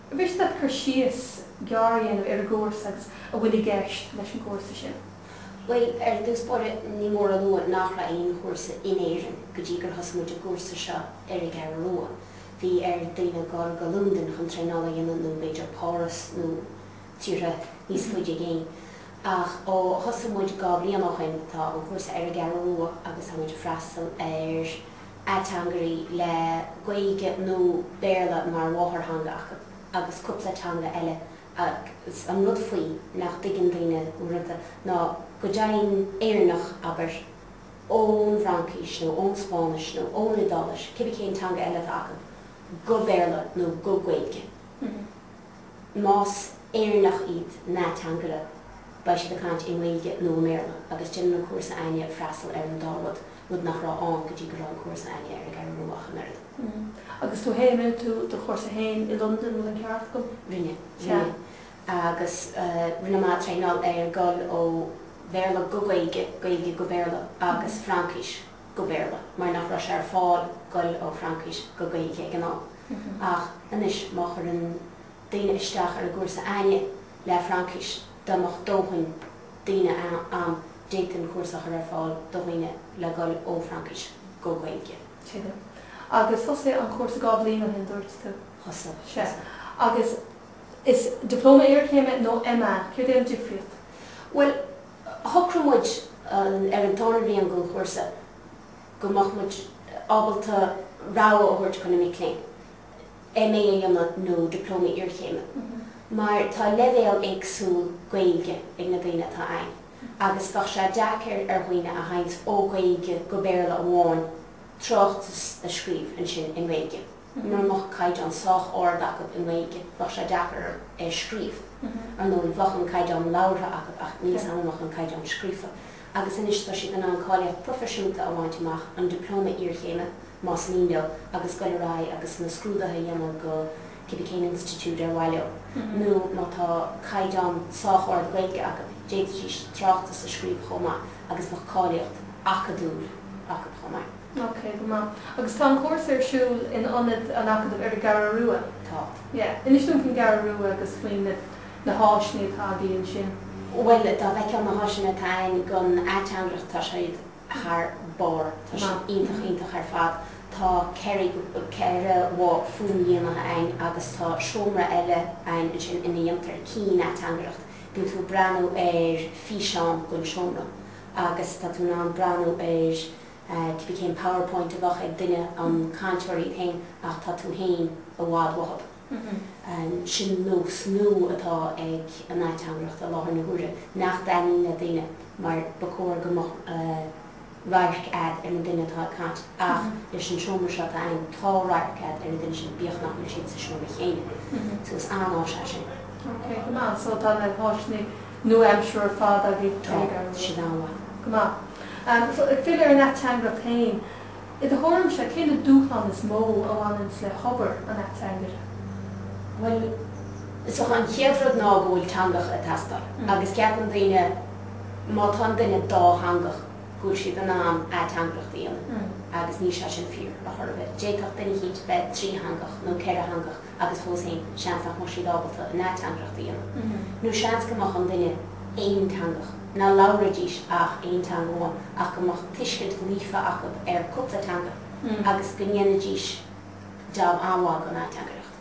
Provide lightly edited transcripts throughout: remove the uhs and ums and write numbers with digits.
Bhís dat chu síos gearraíonn ar a gcúrsa agus a bhfuil I gceist leis an gcúrsa sin? Well, dús bora ní mór a lua nach ra aon chósa in éireann go dtí gur thosamid a gcúrsa seo ar a gar lua. Bhí daoine gáil go Lúndan chun tréála dhéanaan nó beidir Páras nó tíre níos fuide géin. Ach ó thosamid gá blianachain tá an chósa ar a gar lua agus hamuid freastal ar Ateangaireacht le gaoige nó béarla mar mhátharthanga agus cúplatanga eile agus an rud faoi nach dtuigeann daoine uaireanta ná go dearann éireannach aber ón Francais nó ón Spáinis nó ón Idális cibé cén tanga eile acu go béarla nó go gaoige. Más éireannach iad na teangaire ba siad a caint in gaoige nó méarla agus déanann an cuasa aine freastal ar an dárad rud nach rá an go dtí gur an cuasa aine ar a gar ruach an aird. Agus tú héimú tú do chósa héin I London nó an ceart go? Rinne. Agus rinne má tréáil ar gáil ó béarla go gaoige go béarla agus Francais go béarla mar nach ra sé ar fáil gáil ó Francais go gaoige ag an á. Ach inis má chur an daoine isteach ar a gcúrsa aine le Francais dámach dóhain daoine am déantain cuasach ar fáil dóhaine le gáil ó Francais go gaoige. Tíide. Agus thosaí an cuasa gá bliana hin dúirt tú? Thosa. Se. Agus is diploma iarchéime nó MA, céir déim difriúd? Well, thocramid ar an tána bhíon go cuasa go machmuid ábalta rá a thuirt chuna mé cléin. MA a dhéanamh nó diploma iarchéime. Mar tá levéal agsúil gaoige ag na daoine tá ain. Agus fach sé deacair ar dhaoine a haint ó gaoige go béarla amháin tráchtas a scríb an sin in gaoige. Mar mach caid an sách ordacha in gaoige fach sé deacair ar scríb. Ar nó I bhachan caid an lára ach níos anach an caid an scrífa. Agus inis tá si an cáileach profisiúnta a bhaintach an diploma iarchéime más níl agus goilrá agus na scrúdathe dhéanamh go cibé cén institúte ar bhaile. Nó má tá caid an sách ord gaoige acha déití tráchtas a scríb chomá agus nach cáileacht acadúil acha chomá. Ok, go má. Agus tá an cuasa ar siúil in anad an acadamh ar a gar rua? Tá. Inis dún cin gar rua agus faoin na háisní atá bhíonn sin? Well, tá bheith na háisina tain gon Ateangaireacht tá siad th bar tá ítach ar fad. Tá ceir bhá fún dhéanamh ain agus tá siomra eile ain sin ina dhéantar cín Ateangaireacht. Bhí tú breanú ar físeán gon siomra agus tá tú ná breanú ar cibé cén PowerPoint a bhach ag duine an cantóirí tain ach tá tú hain a bhád wahab. Sin nós nó atá ag an Ateangaireacht a láthar na gúra nach daine na daine mar bacóir go rairc ad ar na duine atá cant ach leis an siomra seo ein tá rairc ad ar na duine sin bíoch nach na siad sa siomra chéine. So is aná se sin. Ok, go má, so tá na háisní nó amsúr fád a bhí tá sin áha. Go má. So ag fill ar an Ateangaireacht tain, I do thorm se céad dúchán is mó amhainns le hobar an Ateangaireacht? Well, so an chéadrod ná bhfuil teangach a tastal. Agus ceapan daoine má tá daoine dá hangach gúil siad an am Ateangaireacht dhéanamh. Agus ní se sin fiúr a thorbh. Déach daoine híd be trí hangach nó ceire hangach agus fós hain seanfach mar siad ábalta an Ateangaireacht dhéanamh. Nó seans gomach an daoine éon tangach. Ná labhradís ach éon tangháin ach gomach tuiscint lífa acu ar cúplatanga agus go ndéanadís job anmhaig an Ateangaireacht.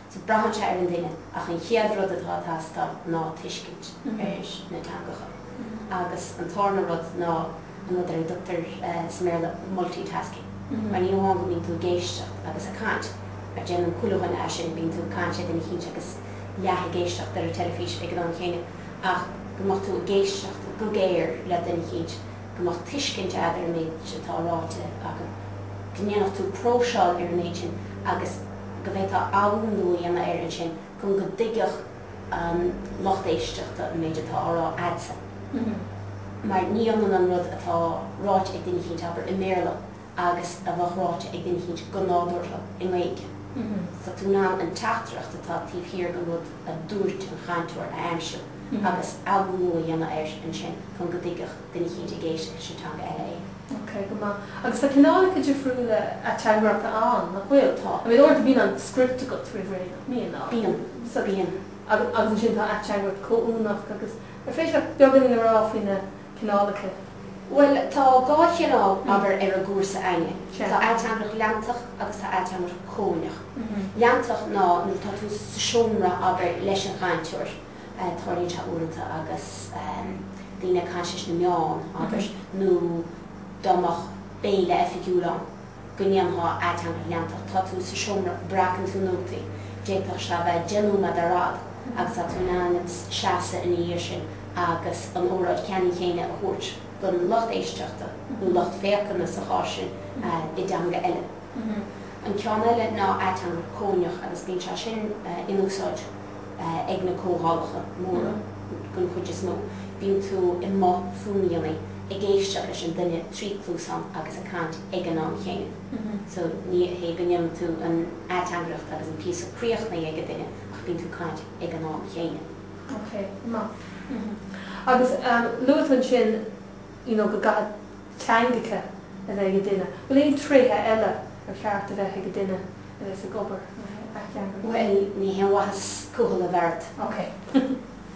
So brahan se ar an duine ach an chéadrod atá tastal ná tuiscint ar na tangacha. Agus an tána rud ná another doctor smerla multitasking. Mar ní bháin go bíonn tú géisteacht agus a cant ar déan an cúlahain a sin bíonn tú cante den chéint agus leatha géisteacht ar a telefís ag an chéine ach gomach tú géisteacht go géir le den chéint gomach tuiscint ad ar méid se tá ráte ach gnéanach tú próseáil ar an éitin agus go bheith tá áhnú dhéanana ar an sin chun go dtigach an lochtéisteachta an méid atá árá adsa. Mar ní an rud atá ráit ag duine chéint aber I méarla agus a bheith ráite ag duine chéint go nádúirtha I méige. Tá tú ná an teachtracht atá tíobhhir go rud a dúirt an chaintúir a aimseú agus áhnú dhéanana ar an sin chun go dtigach duine chéint I ggéis se tanga eile. Ok, Okay, go ma. Agus tá cinálacha de friúla Ateangaireacht an nach bhfuil tá. I mean, ortha bíon an script go trí réad míon ná. Bíon. Agus sin tá Ateangaireacht cóúnach agus ar féidir beaggan in rá faoine cinálacha. Well, tá gá chinál aber ar a gcúrsa aine. Tá Ateangaireacht leantach agus tá Ateangaireacht cóneach. Leantach ná nó tá tú sa siomra aber leis an chaintúir táirín tá uanta agus dína cansis na meán agus nó dámach béile effigiúlan gníamá Ateangaireacht leantach tá tú sa siomra bracan tú nótaí déach se bheith genúma darrád agus tá tú ná seasa in íir sin agus an óráid ceanní chéine a thuirt gon locht éisteachta nó locht féchanna sa chásin I deanga eile. An ceann eile ná Ateangaireacht cóneach agus bíonn se sin in úsáid ag na cóhálacha móra gon chuid is mó. Bíonn tú I má fuaíonaí ag éisteach leis an duine trí clúsán agus a cant ag an am chéine. So ní hé gníam tú an Ateangaireacht agus an píos críochnaí ag a duine ach bíonn tú cant ag an am chéine. Okay, ma. Agus luúan sin go gad teangacha a bheith go duine. Bhfuil éon tríthe eile ar cheart a bheith go duine leis a gobar. Well, ní heanhas cúhal a bheirt. Okay.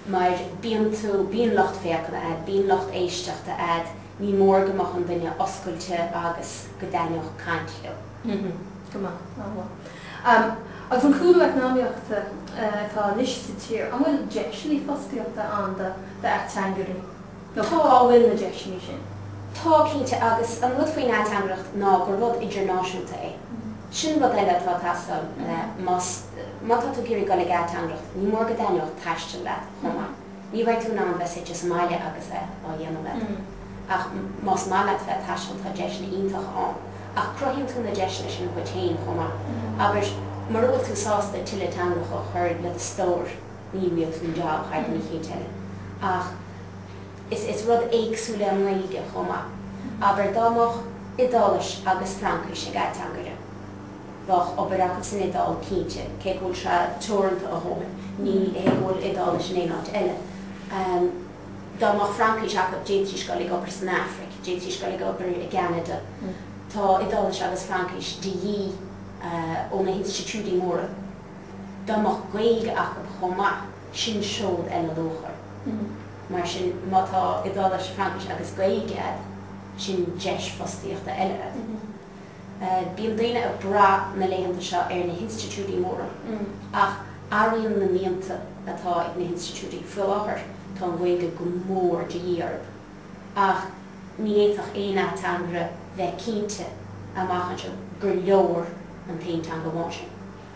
Maar bíon locht féchanna bíon locht éisteachta ní mór gomach an duine oscailte agus go dainneoch cant leo. Go ma. Agus an cúlairt náíochta tá lis sa tír, an bhfuil deisinaí foscaíochta an de Ateangaireacht. No bhfuil na deisinaí sin. Tá cinnte agus an rud faoin Ateangaireacht ná gur rud idirnáisiúnta é. Sin rud eile tá tasam má tá tú géirí gola Ateangaireacht, ní mór go dainneoch taiste leat chuma. Ní bhaid tú ná an bheith just máile agus á dhéanam leat. Ach más máile bheith taisiil tá deisina ionintach an. Ach croithíonn tú na deisina sin go téin chuma. Aber mar bhfuil tú sásta tuile Ateangaireacht chuir le stór ní bhíoh tú job chaid ní chéteile. Ach is rud éagsúla an réide chuma. Aber dámach idális agus Francais ag Ateangaireacht. Bach oberachas san idál cínte, cé gúil se torranta a hóin, ní gúil idális in éileáint eile. Dámach Francais ach déití scoil ag obair san Afric, déití scoil ag obair i Canada. Tá idális agus Francais de dhí ó na Institutí móra. Dámach gaeilge ach chomá sin seód eile lóchar. Mar sin má tá idális Francais agus gaeilge sin deis fostíochta eile. Bíon daine a bra na léhananta seo ar na Institutí móra. Ach aíonn na míonta atá ag na Institutí fuiláthar tá an gaeilge go mór de dhéarb. Ach ní éach éon Ateangaireacht bheith cínte amachchan se gur leabhar an taontanga bháin sin.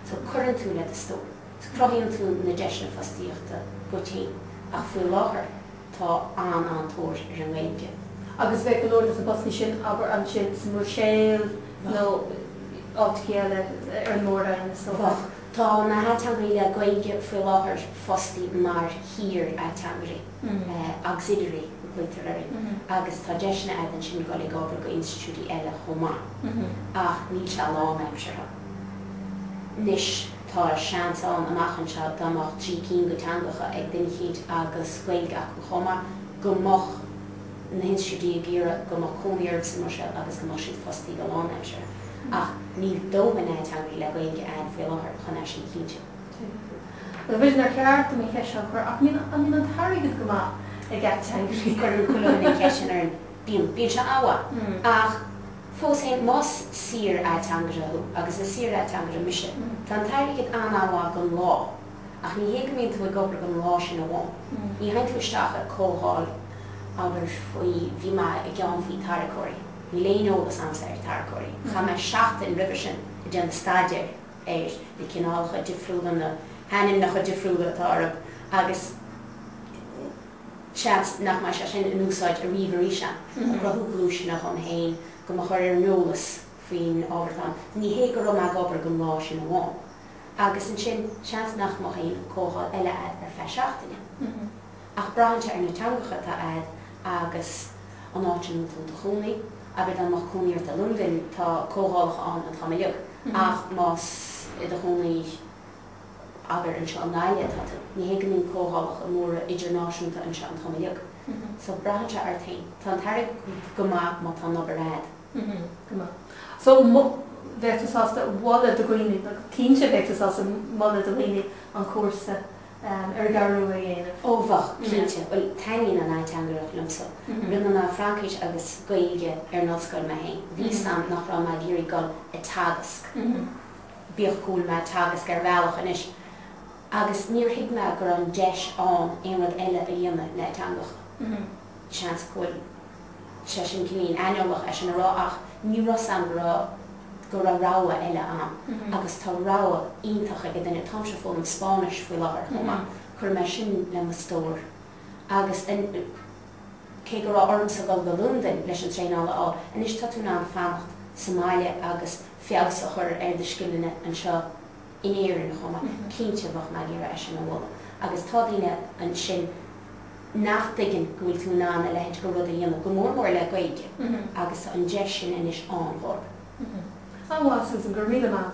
So churann tú le a stór. So croithíonn tú na deisina fostíochta go téin ach fuiláthar tá an tóir ar an gaeilge. Agus bheith go leor a bosní sin aber an sin san Rochelle nó áitcéile ar móra in Slovak. Tá na Ateangaireacht gaeilge fuiláthar fostí mar hír Ateangaireacht auxiliary literary agus tá deisina an sin go le gobar go Institutí eile chomá. Ach ní se láim se. Nis tá seanán amachchan se dámach trí cín go teangacha ag duine chiad agus gaeilge go chomá go moch na Institutí ggéire go mar cóíir san mar agus go mar siad fostí go láim se. Ach ní dómhan Ateangaireacht le gaeilge fuiláthar chuna sin cínte. Le bhíonn ar cheart am cheise chur ach mín an tharigad go má ag Ateangaireacht gur chuúna ceisian ar bíon se áha. Ach fós é más sír Ateangaireacht agus is sír Ateangaireacht mise. Tá an tharigad an áha go lá. Ach ní héigeíonn tú gobar go lá sin a bháin. Ní hain tú isteach a cóháil aber faoi bhí mai ag gan faoi taracóirí. Ní léon ólas amsa ar taracóirí. Cha me seachta in ribh sin i den staidir éir na cinálacha difriúla na hanim nach difriúla atá agus seans nach mai se sin in úsáid a riomharí se. Rothú glúisi nach an hain go mar chuir ar nólas faoin ábhartán. Ní hé go raibh me gobar go lá sin a bháin. Agus an sin seans nach má hain cóáil eile ar fe seachtaine. Ach brainte ar na teangacha tá agus an áitin tú do chunaí, aber dan mag cúníir a Lundin tá cóhálacha an tá leog. Ach más i do chunaí aber an se an náile tá ní hégann cóhálacha móra idirnáisiúnta an se an tá leog. So brainte ar tain. Tá an tairg go má má tá nabarád So bheittas ásta bhla do gcuoine, cínte bheittas ásta mula do gcuoine an cuasa ar garú a dhéanamh. Óbhach cínte, well taín an Ateangaireacht lumsa. Rinne na Francais agus Gailge ar an Ollscoil me hain. Bhí sam nach rá mai géirí gal a tagasc. Bíoch cúil me tagasc ar bhealach inis. Agus níor hiag me gur an deis an éonrad eile a dhéanamh na Ateangaireacht. Seans cúil se sin cín aineolach as an rá ach ní rá sam gur a ráha eile am. Agus tá ráha iontacha go duna tamse fólam Spáis faoi láthair chuma chur me sin le mo stór. Agus cé gur ormsa go go Lúndain leis an tréála á, inis tá tú ná fannacht Somália agus feabhsa chur ar de sciúine an seo inéireann chuma cínte bach me gur as an bhla. Agus tá daoine an sin nach diggin gúil tú ná na leid go rud a dhéanamh go mór le Gaige agus an deis sin inis an bhór. An was is an gur riile má.